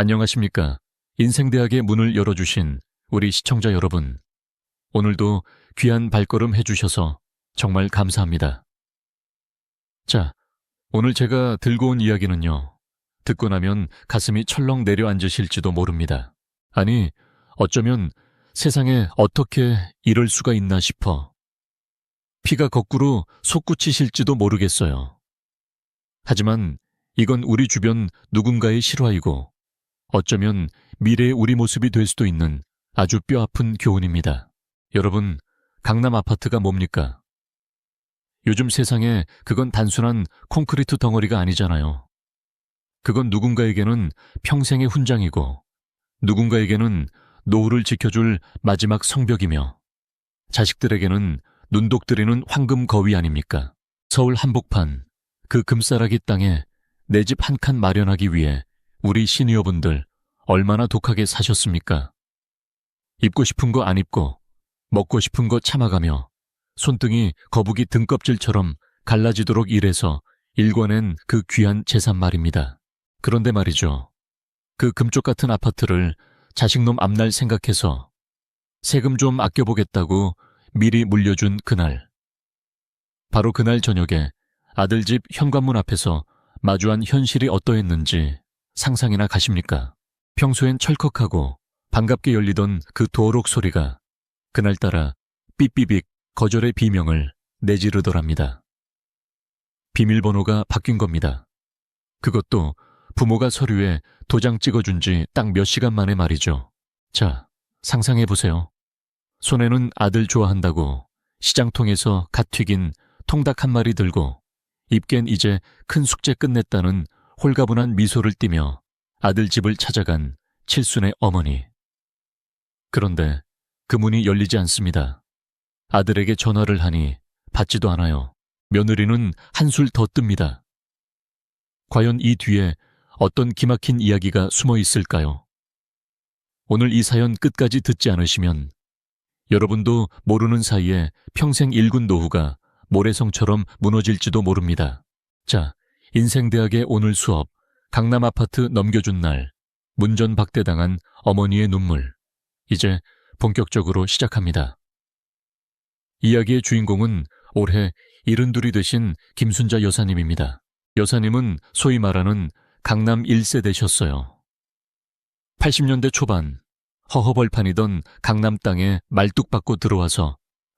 안녕하십니까. 인생대학의 문을 열어주신 우리 시청자 여러분. 오늘도 귀한 발걸음 해주셔서 정말 감사합니다. 자, 오늘 제가 들고 온 이야기는요. 듣고 나면 가슴이 철렁 내려앉으실지도 모릅니다. 아니, 어쩌면 세상에 어떻게 이럴 수가 있나 싶어 피가 거꾸로 솟구치실지도 모르겠어요. 하지만 이건 우리 주변 누군가의 실화이고 어쩌면 미래의 우리 모습이 될 수도 있는 아주 뼈아픈 교훈입니다. 여러분, 강남 아파트가 뭡니까? 요즘 세상에 그건 단순한 콘크리트 덩어리가 아니잖아요. 그건 누군가에게는 평생의 훈장이고 누군가에게는 노후를 지켜줄 마지막 성벽이며 자식들에게는 눈독 들이는 황금 거위 아닙니까? 서울 한복판, 그 금싸라기 땅에 내 집 한 칸 마련하기 위해 우리 시니어분들 얼마나 독하게 사셨습니까? 입고 싶은 거 안 입고 먹고 싶은 거 참아가며 손등이 거북이 등껍질처럼 갈라지도록 일해서 일궈낸 그 귀한 재산 말입니다. 그런데 말이죠. 그 금쪽 같은 아파트를 자식놈 앞날 생각해서 세금 좀 아껴보겠다고 미리 물려준 그날. 바로 그날 저녁에 아들 집 현관문 앞에서 마주한 현실이 어떠했는지 상상이나 가십니까? 평소엔 철컥하고 반갑게 열리던 그 도어록 소리가 그날따라 삐삐빅 거절의 비명을 내지르더랍니다. 비밀번호가 바뀐 겁니다. 그것도 부모가 서류에 도장 찍어준 지 딱 몇 시간 만에 말이죠. 자, 상상해보세요. 손에는 아들 좋아한다고 시장통에서 갓 튀긴 통닭 한 마리 들고 입겐 이제 큰 숙제 끝냈다는 홀가분한 미소를 띠며 아들 집을 찾아간 칠순의 어머니. 그런데 그 문이 열리지 않습니다. 아들에게 전화를 하니 받지도 않아요. 며느리는 한술 더 뜹니다. 과연 이 뒤에 어떤 기막힌 이야기가 숨어 있을까요? 오늘 이 사연 끝까지 듣지 않으시면 여러분도 모르는 사이에 평생 일군 노후가 모래성처럼 무너질지도 모릅니다. 자, 인생대학의 오늘 수업, 강남 아파트 넘겨준 날, 문전박대당한 어머니의 눈물. 이제 본격적으로 시작합니다. 이야기의 주인공은 올해 72이 되신 김순자 여사님입니다. 여사님은 소위 말하는 강남 1세대셨어요. 80년대 초반 허허벌판이던 강남 땅에 말뚝박고 들어와서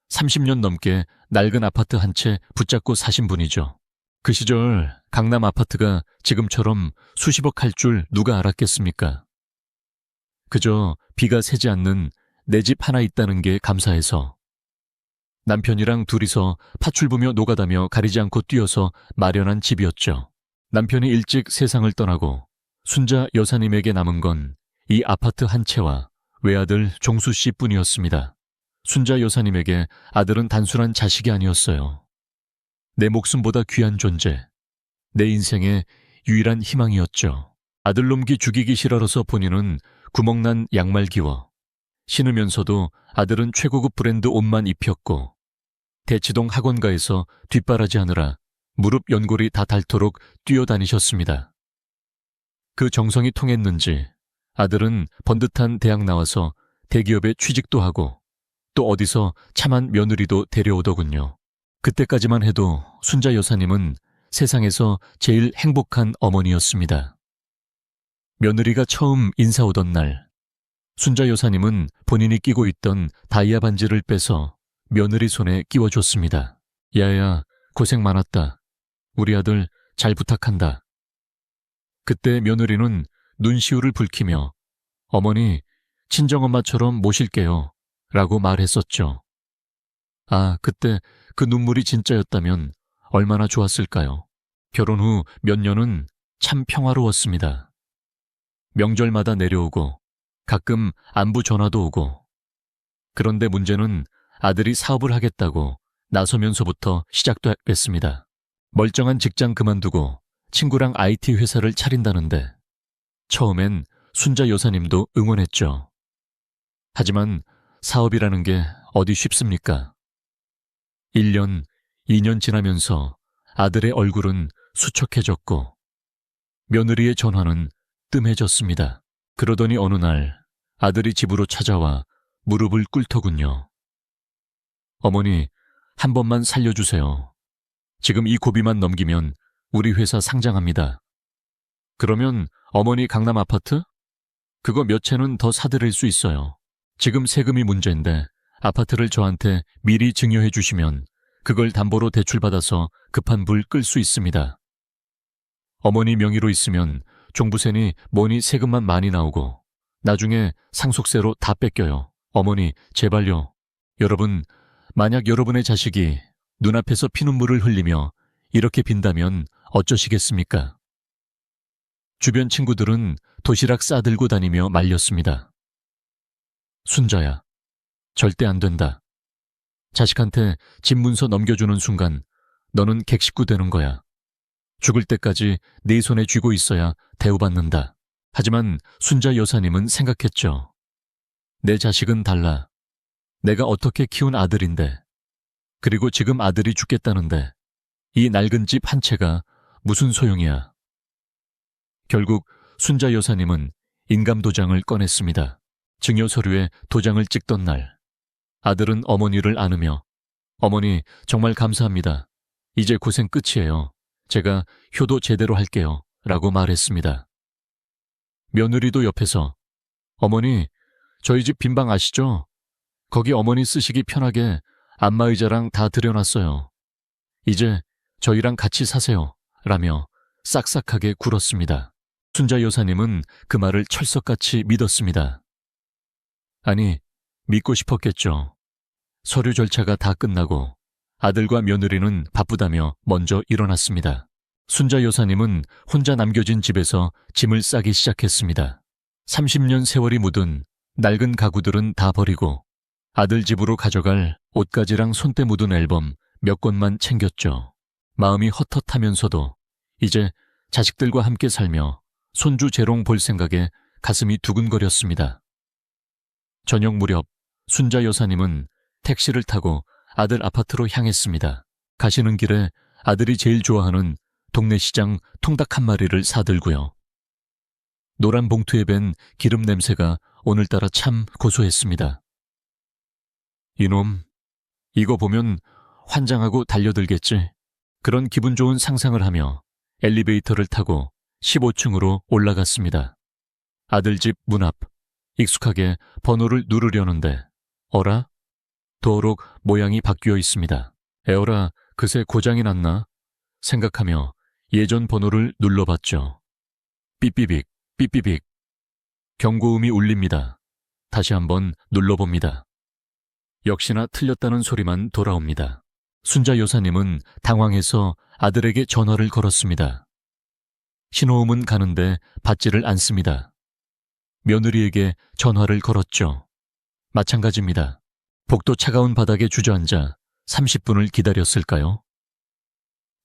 30년 넘게 낡은 아파트 한 채 붙잡고 사신 분이죠. 그 시절 강남 아파트가 지금처럼 수십억 할 줄 누가 알았겠습니까? 그저 비가 새지 않는 내 집 하나 있다는 게 감사해서 남편이랑 둘이서 파출부며 노가다며 가리지 않고 뛰어서 마련한 집이었죠. 남편이 일찍 세상을 떠나고 순자 여사님에게 남은 건 이 아파트 한 채와 외아들 종수 씨 뿐이었습니다. 순자 여사님에게 아들은 단순한 자식이 아니었어요. 내 목숨보다 귀한 존재, 내 인생의 유일한 희망이었죠. 아들놈기 죽이기 싫어서 본인은 구멍난 양말 기워 신으면서도 아들은 최고급 브랜드 옷만 입혔고 대치동 학원가에서 뒷바라지하느라 무릎 연골이 다 닳도록 뛰어다니셨습니다. 그 정성이 통했는지 아들은 번듯한 대학 나와서 대기업에 취직도 하고 또 어디서 참한 며느리도 데려오더군요. 그때까지만 해도 순자 여사님은 세상에서 제일 행복한 어머니였습니다. 며느리가 처음 인사 오던 날, 순자 여사님은 본인이 끼고 있던 다이아 반지를 빼서 며느리 손에 끼워줬습니다. 야야, 고생 많았다. 우리 아들 잘 부탁한다. 그때 며느리는 눈시울을 붉히며 어머니, 친정엄마처럼 모실게요 라고 말했었죠. 아, 그때 그 눈물이 진짜였다면 얼마나 좋았을까요? 결혼 후 몇 년은 참 평화로웠습니다. 명절마다 내려오고 가끔 안부 전화도 오고. 그런데 문제는 아들이 사업을 하겠다고 나서면서부터 시작됐습니다. 멀쩡한 직장 그만두고 친구랑 IT 회사를 차린다는데 처음엔 순자 여사님도 응원했죠. 하지만 사업이라는 게 어디 쉽습니까? 1년, 2년 지나면서 아들의 얼굴은 수척해졌고 며느리의 전화는 뜸해졌습니다. 그러더니 어느 날 아들이 집으로 찾아와 무릎을 꿇더군요. 어머니, 한 번만 살려주세요. 지금 이 고비만 넘기면 우리 회사 상장합니다. 그러면 어머니 강남 아파트? 그거 몇 채는 더 사드릴 수 있어요. 지금 세금이 문제인데 아파트를 저한테 미리 증여해 주시면 그걸 담보로 대출받아서 급한 불 끌 수 있습니다. 어머니 명의로 있으면 종부세니 뭐니 세금만 많이 나오고 나중에 상속세로 다 뺏겨요. 어머니, 제발요. 여러분, 만약 여러분의 자식이 눈앞에서 피눈물을 흘리며 이렇게 빈다면 어쩌시겠습니까? 주변 친구들은 도시락 싸들고 다니며 말렸습니다. 순자야, 절대 안 된다. 자식한테 집 문서 넘겨주는 순간 너는 객식구 되는 거야. 죽을 때까지 네 손에 쥐고 있어야 대우받는다. 하지만 순자 여사님은 생각했죠. 내 자식은 달라. 내가 어떻게 키운 아들인데. 그리고 지금 아들이 죽겠다는데 이 낡은 집 한 채가 무슨 소용이야. 결국 순자 여사님은 인감도장을 꺼냈습니다. 증여 서류에 도장을 찍던 날 아들은 어머니를 안으며 어머니 정말 감사합니다. 이제 고생 끝이에요. 제가 효도 제대로 할게요. 라고 말했습니다. 며느리도 옆에서 어머니 저희 집 빈방 아시죠? 거기 어머니 쓰시기 편하게 안마의자랑 다 들여놨어요. 이제 저희랑 같이 사세요. 라며 싹싹하게 굴었습니다. 순자 여사님은 그 말을 철석같이 믿었습니다. 아니, 믿고 싶었겠죠. 서류 절차가 다 끝나고 아들과 며느리는 바쁘다며 먼저 일어났습니다. 순자 여사님은 혼자 남겨진 집에서 짐을 싸기 시작했습니다. 30년 세월이 묻은 낡은 가구들은 다 버리고 아들 집으로 가져갈 옷가지랑 손때 묻은 앨범 몇 권만 챙겼죠. 마음이 헛헛하면서도 이제 자식들과 함께 살며 손주 재롱 볼 생각에 가슴이 두근거렸습니다. 저녁 무렵 순자 여사님은 택시를 타고 아들 아파트로 향했습니다. 가시는 길에 아들이 제일 좋아하는 동네 시장 통닭 한 마리를 사들고요. 노란 봉투에 밴 기름 냄새가 오늘따라 참 고소했습니다. 이놈, 이거 보면 환장하고 달려들겠지. 그런 기분 좋은 상상을 하며 엘리베이터를 타고 15층으로 올라갔습니다. 아들 집 문 앞, 익숙하게 번호를 누르려는데 어라? 도어록 모양이 바뀌어 있습니다. 에어라, 그새 고장이 났나? 생각하며 예전 번호를 눌러봤죠. 삐삐빅, 삐삐빅. 경고음이 울립니다. 다시 한번 눌러봅니다. 역시나 틀렸다는 소리만 돌아옵니다. 순자 여사님은 당황해서 아들에게 전화를 걸었습니다. 신호음은 가는데 받지를 않습니다. 며느리에게 전화를 걸었죠. 마찬가지입니다. 복도 차가운 바닥에 주저앉아 30분을 기다렸을까요?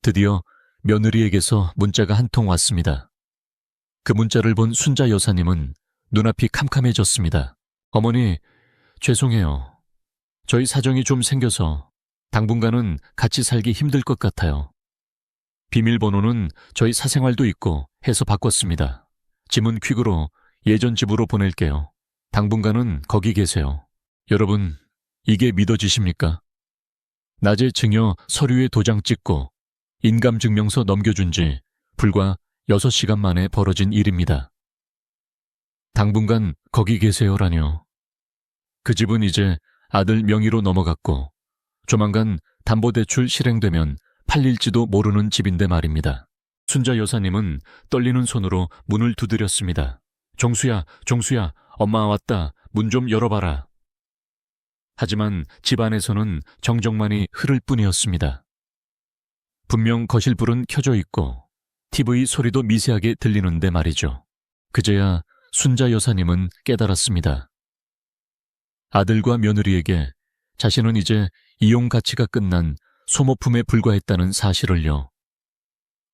드디어 며느리에게서 문자가 한 통 왔습니다. 그 문자를 본 순자 여사님은 눈앞이 캄캄해졌습니다. 어머니, 죄송해요. 저희 사정이 좀 생겨서 당분간은 같이 살기 힘들 것 같아요. 비밀번호는 저희 사생활도 있고 해서 바꿨습니다. 짐은 퀵으로 예전 집으로 보낼게요. 당분간은 거기 계세요. 여러분, 이게 믿어지십니까? 낮에 증여 서류에 도장 찍고 인감증명서 넘겨준 지 불과 6시간 만에 벌어진 일입니다. 당분간 거기 계세요라뇨. 그 집은 이제 아들 명의로 넘어갔고 조만간 담보대출 실행되면 팔릴지도 모르는 집인데 말입니다. 순자 여사님은 떨리는 손으로 문을 두드렸습니다. 종수야, 종수야, 엄마 왔다. 문 좀 열어봐라. 하지만 집 안에서는 정적만이 흐를 뿐이었습니다. 분명 거실 불은 켜져 있고 TV 소리도 미세하게 들리는데 말이죠. 그제야 순자 여사님은 깨달았습니다. 아들과 며느리에게 자신은 이제 이용 가치가 끝난 소모품에 불과했다는 사실을요.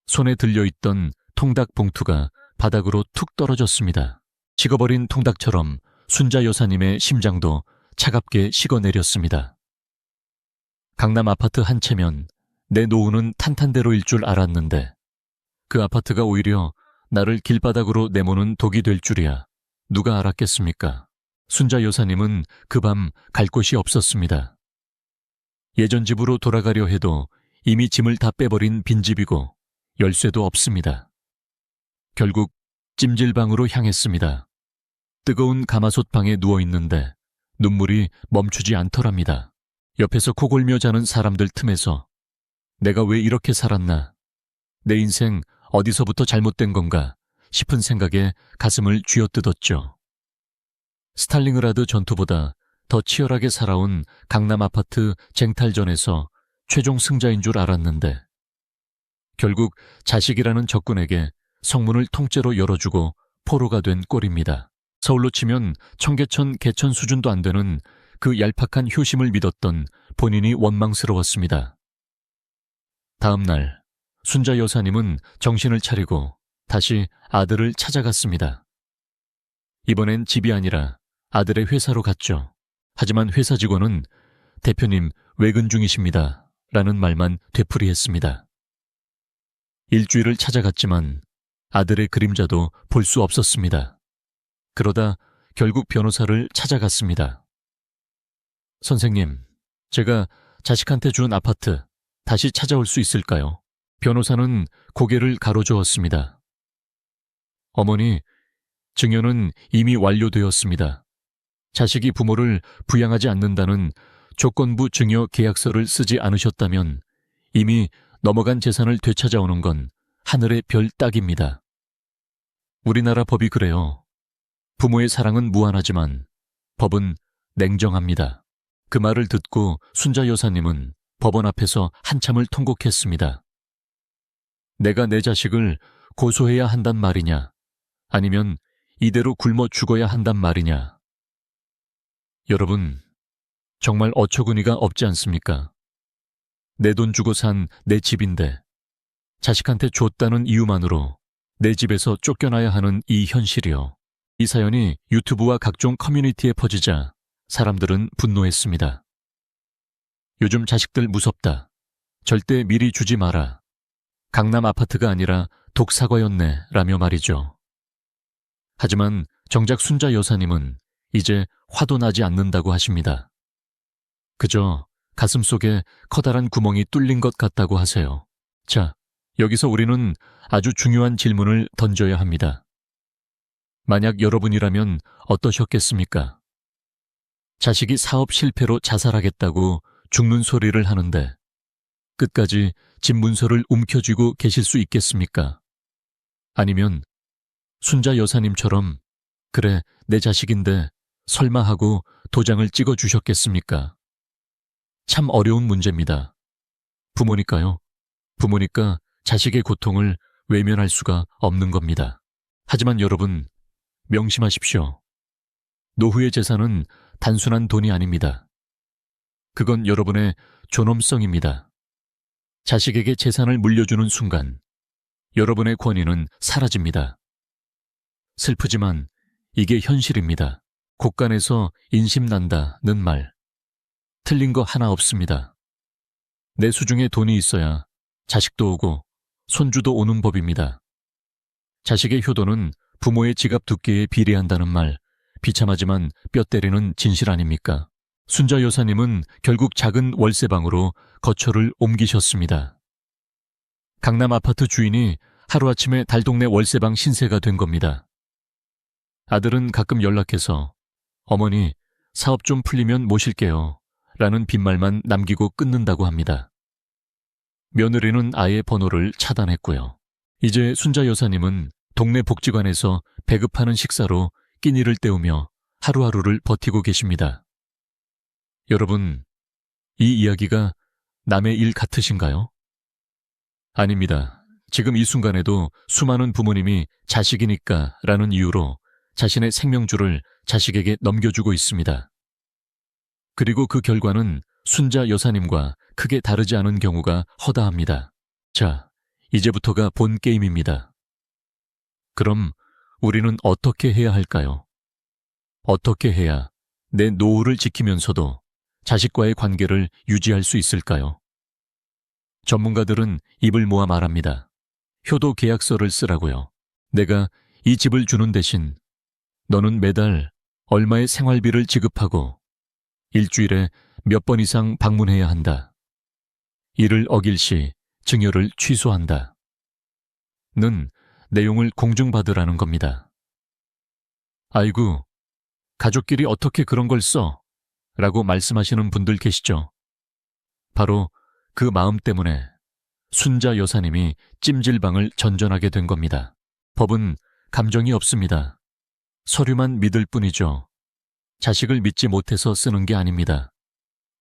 손에 들려있던 통닭 봉투가 바닥으로 툭 떨어졌습니다. 식어버린 통닭처럼 순자 여사님의 심장도 차갑게 식어내렸습니다. 강남 아파트 한 채면 내 노후는 탄탄대로일 줄 알았는데 그 아파트가 오히려 나를 길바닥으로 내모는 독이 될 줄이야. 누가 알았겠습니까? 순자 여사님은 그 밤 갈 곳이 없었습니다. 예전 집으로 돌아가려 해도 이미 짐을 다 빼버린 빈집이고 열쇠도 없습니다. 결국 찜질방으로 향했습니다. 뜨거운 가마솥 방에 누워있는데 눈물이 멈추지 않더랍니다. 옆에서 코골며 자는 사람들 틈에서 내가 왜 이렇게 살았나? 내 인생 어디서부터 잘못된 건가 싶은 생각에 가슴을 쥐어뜯었죠. 스탈링그라드 전투보다 더 치열하게 살아온 강남 아파트 쟁탈전에서 최종 승자인 줄 알았는데 결국 자식이라는 적군에게 성문을 통째로 열어주고 포로가 된 꼴입니다. 서울로 치면 청계천 개천 수준도 안 되는 그 얄팍한 효심을 믿었던 본인이 원망스러웠습니다. 다음 날 순자 여사님은 정신을 차리고 다시 아들을 찾아갔습니다. 이번엔 집이 아니라 아들의 회사로 갔죠. 하지만 회사 직원은 대표님 외근 중이십니다 라는 말만 되풀이했습니다. 일주일을 찾아갔지만 아들의 그림자도 볼 수 없었습니다. 그러다 결국 변호사를 찾아갔습니다. 선생님, 제가 자식한테 준 아파트 다시 찾아올 수 있을까요? 변호사는 고개를 가로저었습니다. 어머니, 증여는 이미 완료되었습니다. 자식이 부모를 부양하지 않는다는 조건부 증여 계약서를 쓰지 않으셨다면 이미 넘어간 재산을 되찾아오는 건 하늘의 별 따기입니다. 우리나라 법이 그래요. 부모의 사랑은 무한하지만 법은 냉정합니다. 그 말을 듣고 순자 여사님은 법원 앞에서 한참을 통곡했습니다. 내가 내 자식을 고소해야 한단 말이냐, 아니면 이대로 굶어 죽어야 한단 말이냐. 여러분, 정말 어처구니가 없지 않습니까? 내 돈 주고 산 내 집인데 자식한테 줬다는 이유만으로 내 집에서 쫓겨나야 하는 이 현실이요. 이 사연이 유튜브와 각종 커뮤니티에 퍼지자 사람들은 분노했습니다. 요즘 자식들 무섭다. 절대 미리 주지 마라. 강남 아파트가 아니라 독사과였네 라며 말이죠. 하지만 정작 순자 여사님은 이제 화도 나지 않는다고 하십니다. 그저 가슴속에 커다란 구멍이 뚫린 것 같다고 하세요. 자, 여기서 우리는 아주 중요한 질문을 던져야 합니다. 만약 여러분이라면 어떠셨겠습니까? 자식이 사업 실패로 자살하겠다고 죽는 소리를 하는데 끝까지 집 문서를 움켜쥐고 계실 수 있겠습니까? 아니면 순자 여사님처럼 그래, 내 자식인데 설마 하고 도장을 찍어주셨겠습니까? 참 어려운 문제입니다. 부모니까요. 부모니까 자식의 고통을 외면할 수가 없는 겁니다. 하지만 여러분, 명심하십시오. 노후의 재산은 단순한 돈이 아닙니다. 그건 여러분의 존엄성입니다. 자식에게 재산을 물려주는 순간 여러분의 권위는 사라집니다. 슬프지만 이게 현실입니다. 곳간에서 인심난다는 말, 틀린 거 하나 없습니다. 내 수중에 돈이 있어야 자식도 오고 손주도 오는 법입니다. 자식의 효도는 부모의 지갑 두께에 비례한다는 말, 비참하지만 뼈 때리는 진실 아닙니까? 순자 여사님은 결국 작은 월세방으로 거처를 옮기셨습니다. 강남 아파트 주인이 하루아침에 달동네 월세방 신세가 된 겁니다. 아들은 가끔 연락해서 어머니, 사업 좀 풀리면 모실게요 라는 빈말만 남기고 끊는다고 합니다. 며느리는 아예 번호를 차단했고요. 이제 순자 여사님은 동네 복지관에서 배급하는 식사로 끼니를 때우며 하루하루를 버티고 계십니다. 여러분, 이 이야기가 남의 일 같으신가요? 아닙니다. 지금 이 순간에도 수많은 부모님이 자식이니까 라는 이유로 자신의 생명줄을 자식에게 넘겨주고 있습니다. 그리고 그 결과는 순자 여사님과 크게 다르지 않은 경우가 허다합니다. 자, 이제부터가 본 게임입니다. 그럼 우리는 어떻게 해야 할까요? 어떻게 해야 내 노후를 지키면서도 자식과의 관계를 유지할 수 있을까요? 전문가들은 입을 모아 말합니다. 효도 계약서를 쓰라고요. 내가 이 집을 주는 대신 너는 매달 얼마의 생활비를 지급하고 일주일에 몇 번 이상 방문해야 한다. 이를 어길 시 증여를 취소한다. 는 내용을 공증받으라는 겁니다. 아이고, 가족끼리 어떻게 그런 걸 써? 라고 말씀하시는 분들 계시죠? 바로 그 마음 때문에 순자 여사님이 찜질방을 전전하게 된 겁니다. 법은 감정이 없습니다. 서류만 믿을 뿐이죠. 자식을 믿지 못해서 쓰는 게 아닙니다.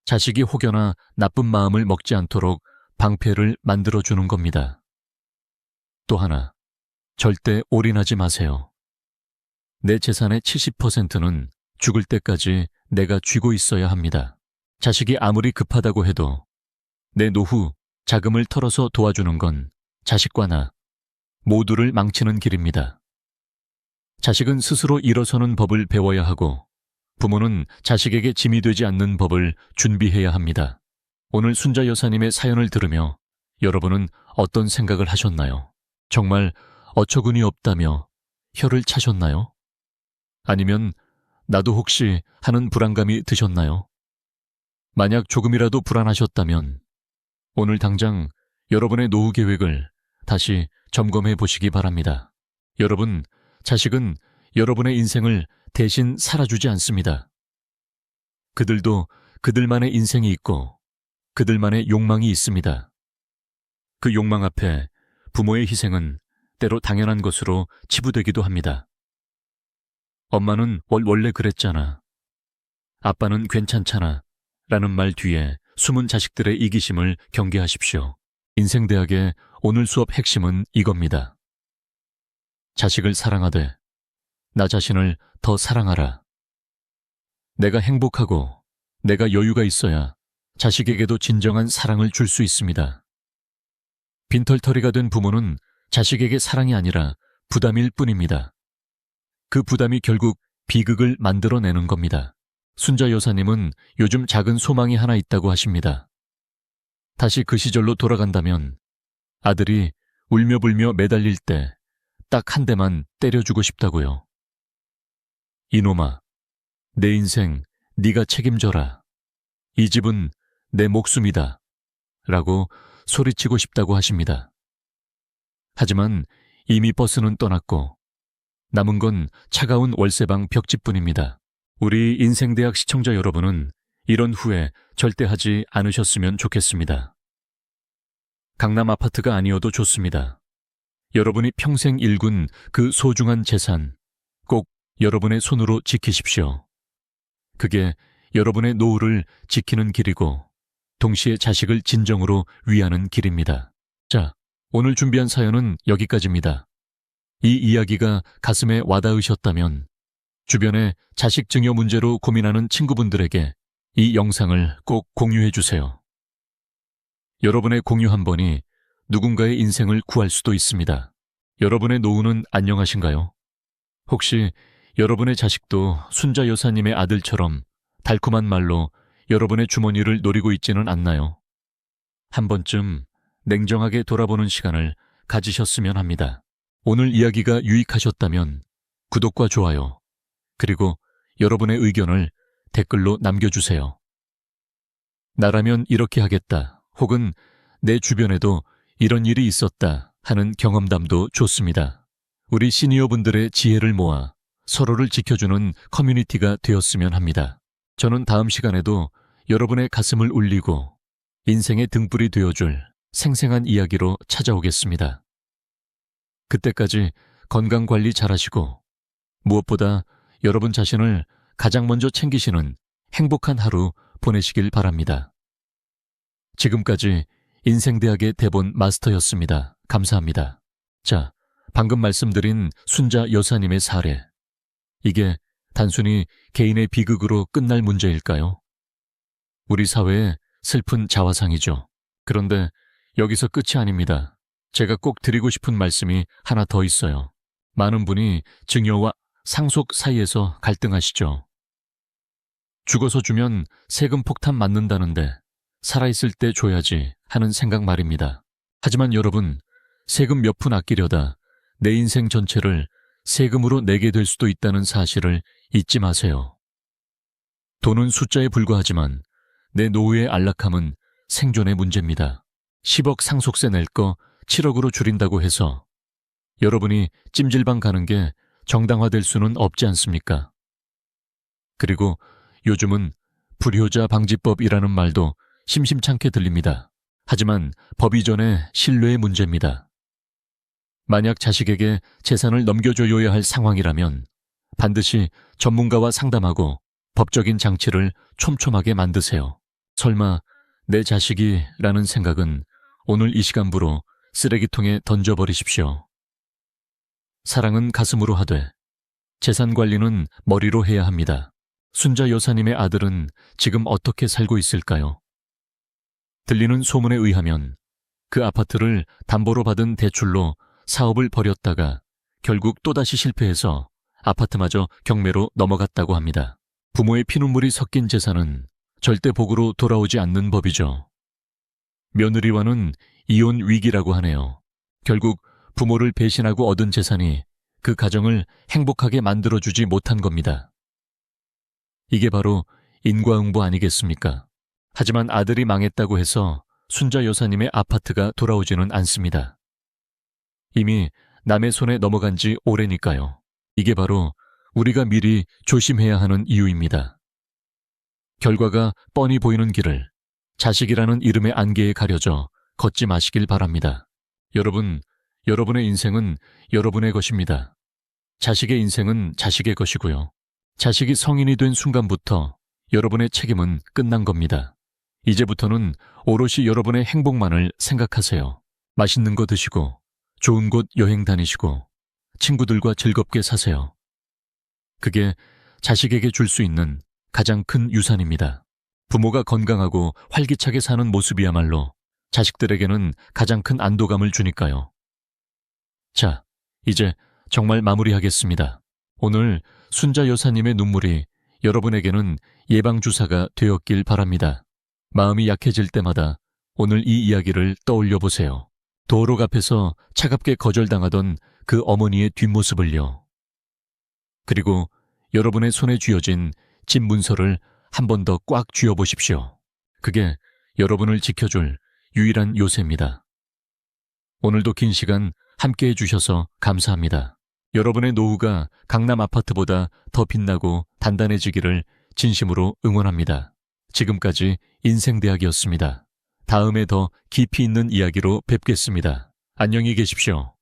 자식이 혹여나 나쁜 마음을 먹지 않도록 방패를 만들어주는 겁니다. 또 하나, 절대 올인하지 마세요. 내 재산의 70%는 죽을 때까지 내가 쥐고 있어야 합니다. 자식이 아무리 급하다고 해도 내 노후 자금을 털어서 도와주는 건 자식과 나 모두를 망치는 길입니다. 자식은 스스로 일어서는 법을 배워야 하고 부모는 자식에게 짐이 되지 않는 법을 준비해야 합니다. 오늘 순자 여사님의 사연을 들으며 여러분은 어떤 생각을 하셨나요? 정말 어처구니 없다며 혀를 차셨나요? 아니면 나도 혹시 하는 불안감이 드셨나요? 만약 조금이라도 불안하셨다면 오늘 당장 여러분의 노후 계획을 다시 점검해 보시기 바랍니다. 여러분, 자식은 여러분의 인생을 대신 살아주지 않습니다. 그들도 그들만의 인생이 있고 그들만의 욕망이 있습니다. 그 욕망 앞에 부모의 희생은 때로 당연한 것으로 치부되기도 합니다. 엄마는 원래 그랬잖아. 아빠는 괜찮잖아. 라는 말 뒤에 숨은 자식들의 이기심을 경계하십시오. 인생대학의 오늘 수업 핵심은 이겁니다. 자식을 사랑하되 나 자신을 더 사랑하라. 내가 행복하고 내가 여유가 있어야 자식에게도 진정한 사랑을 줄 수 있습니다. 빈털터리가 된 부모는 자식에게 사랑이 아니라 부담일 뿐입니다. 그 부담이 결국 비극을 만들어내는 겁니다. 순자 여사님은 요즘 작은 소망이 하나 있다고 하십니다. 다시 그 시절로 돌아간다면 아들이 울며불며 매달릴 때 딱 한 대만 때려주고 싶다고요. 이놈아, 내 인생 네가 책임져라. 이 집은 내 목숨이다. 라고 소리치고 싶다고 하십니다. 하지만 이미 버스는 떠났고 남은 건 차가운 월세방 벽지뿐입니다. 우리 인생대학 시청자 여러분은 이런 후회 절대 하지 않으셨으면 좋겠습니다. 강남 아파트가 아니어도 좋습니다. 여러분이 평생 일군 그 소중한 재산 꼭 여러분의 손으로 지키십시오. 그게 여러분의 노후를 지키는 길이고 동시에 자식을 진정으로 위하는 길입니다. 자, 오늘 준비한 사연은 여기까지입니다. 이 이야기가 가슴에 와닿으셨다면 주변에 자식 증여 문제로 고민하는 친구분들에게 이 영상을 꼭 공유해 주세요. 여러분의 공유 한 번이 누군가의 인생을 구할 수도 있습니다. 여러분의 노후는 안녕하신가요? 혹시 여러분의 자식도 순자 여사님의 아들처럼 달콤한 말로 여러분의 주머니를 노리고 있지는 않나요? 한 번쯤 냉정하게 돌아보는 시간을 가지셨으면 합니다. 오늘 이야기가 유익하셨다면 구독과 좋아요, 그리고 여러분의 의견을 댓글로 남겨주세요. 나라면 이렇게 하겠다, 혹은 내 주변에도 이런 일이 있었다 하는 경험담도 좋습니다. 우리 시니어분들의 지혜를 모아 서로를 지켜주는 커뮤니티가 되었으면 합니다. 저는 다음 시간에도 여러분의 가슴을 울리고 인생의 등불이 되어줄 생생한 이야기로 찾아오겠습니다. 그때까지 건강관리 잘하시고 무엇보다 여러분 자신을 가장 먼저 챙기시는 행복한 하루 보내시길 바랍니다. 지금까지 인생대학의 대본 마스터였습니다. 감사합니다. 자, 방금 말씀드린 순자 여사님의 사례. 이게 단순히 개인의 비극으로 끝날 문제일까요? 우리 사회의 슬픈 자화상이죠. 그런데 여기서 끝이 아닙니다. 제가 꼭 드리고 싶은 말씀이 하나 더 있어요. 많은 분이 증여와 상속 사이에서 갈등하시죠. 죽어서 주면 세금 폭탄 맞는다는데 살아있을 때 줘야지 하는 생각 말입니다. 하지만 여러분, 세금 몇 푼 아끼려다 내 인생 전체를 세금으로 내게 될 수도 있다는 사실을 잊지 마세요. 돈은 숫자에 불과하지만 내 노후의 안락함은 생존의 문제입니다. 10억 상속세 낼 거 7억으로 줄인다고 해서 여러분이 찜질방 가는 게 정당화될 수는 없지 않습니까? 그리고 요즘은 불효자 방지법이라는 말도 심심찮게 들립니다. 하지만 법 이전의 신뢰의 문제입니다. 만약 자식에게 재산을 넘겨줘야 할 상황이라면 반드시 전문가와 상담하고 법적인 장치를 촘촘하게 만드세요. 설마 내 자식이라는 생각은 오늘 이 시간부로 쓰레기통에 던져버리십시오. 사랑은 가슴으로 하되 재산 관리는 머리로 해야 합니다. 순자 여사님의 아들은 지금 어떻게 살고 있을까요? 들리는 소문에 의하면 그 아파트를 담보로 받은 대출로 사업을 벌였다가 결국 또다시 실패해서 아파트마저 경매로 넘어갔다고 합니다. 부모의 피눈물이 섞인 재산은 절대 복으로 돌아오지 않는 법이죠. 며느리와는 이혼 위기라고 하네요. 결국 부모를 배신하고 얻은 재산이 그 가정을 행복하게 만들어주지 못한 겁니다. 이게 바로 인과응보 아니겠습니까? 하지만 아들이 망했다고 해서 순자 여사님의 아파트가 돌아오지는 않습니다. 이미 남의 손에 넘어간 지 오래니까요. 이게 바로 우리가 미리 조심해야 하는 이유입니다. 결과가 뻔히 보이는 길을 자식이라는 이름의 안개에 가려져 걷지 마시길 바랍니다. 여러분의 인생은 여러분의 것입니다. 자식의 인생은 자식의 것이고요. 자식이 성인이 된 순간부터 여러분의 책임은 끝난 겁니다. 이제부터는 오롯이 여러분의 행복만을 생각하세요. 맛있는 거 드시고 좋은 곳 여행 다니시고 친구들과 즐겁게 사세요. 그게 자식에게 줄 수 있는 가장 큰 유산입니다. 부모가 건강하고 활기차게 사는 모습이야말로 자식들에게는 가장 큰 안도감을 주니까요. 자, 이제 정말 마무리하겠습니다. 오늘 순자 여사님의 눈물이 여러분에게는 예방주사가 되었길 바랍니다. 마음이 약해질 때마다 오늘 이 이야기를 떠올려 보세요. 도로 앞에서 차갑게 거절당하던 그 어머니의 뒷모습을요. 그리고 여러분의 손에 쥐어진 집 문서를 한 번 더 꽉 쥐어보십시오. 그게 여러분을 지켜줄 유일한 요새입니다. 오늘도 긴 시간 함께해 주셔서 감사합니다. 여러분의 노후가 강남 아파트보다 더 빛나고 단단해지기를 진심으로 응원합니다. 지금까지 인생대학이었습니다. 다음에 더 깊이 있는 이야기로 뵙겠습니다. 안녕히 계십시오.